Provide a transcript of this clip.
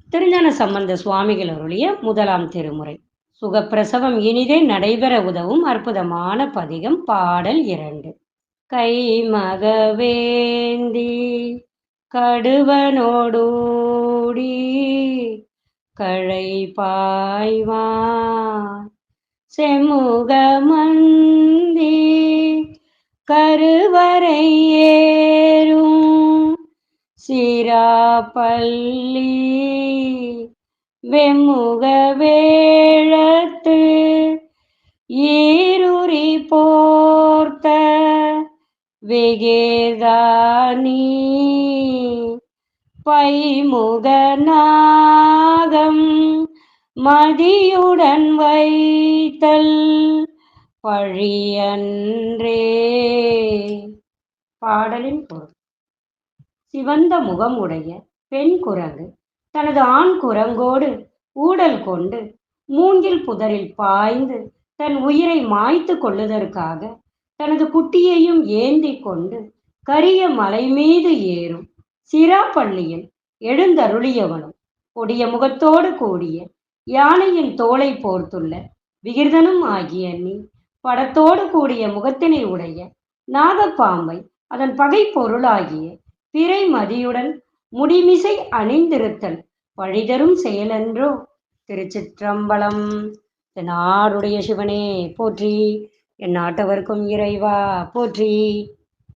திருஞான சம்பந்த சுவாமிகள் அருளிய முதலாம் திருமுறை. சுகப்பிரசவம் இனிதே நடைபெற உதவும் அற்புதமான பதிகம். பாடல் 2. கைமகவேந்தி கடுவனோடூடி கழை பாய்வான் செம்முகமந்தி கருவறை ஏறும் சிராப்பள்ளி வெம்முக வேழத்து ஈருரி போர்த்த வெகேதானி பைமுக நாகம் மதியுடன் வைத்தல் பழியன்றே. பாடலின் பொருள். சிவந்த முகம் உடைய பெண் குரங்கு தனது ஆண் குரங்கோடு ஊடல் கொண்டு மூங்கில் புதரில் பாய்ந்து தன் உயிரை மாய்த்து கொள்ளுதற்காக தனது குட்டியையும் ஏந்தி கொண்டு கரிய மலை மீது ஏறும் சிராப்பள்ளியில் எழுந்தருளியவனும் கொடிய முகத்தோடு கூடிய யானையின் தோலை போர்த்துள்ள விகிர்தனும் ஆகிய நீ படத்தோடு கூடிய முகத்தினை உடைய நாகப்பாம்பை அதன் பகை பொருளாகிய பிறை மதியுடன் முடிமிசை அணிந்திருத்தல் பழிதரும் செயலென்றோ. திருச்சிற்றம்பலம். நாடுடைய சிவனே போற்றி, என் நாட்டவர்க்கும் இறைவா போற்றி.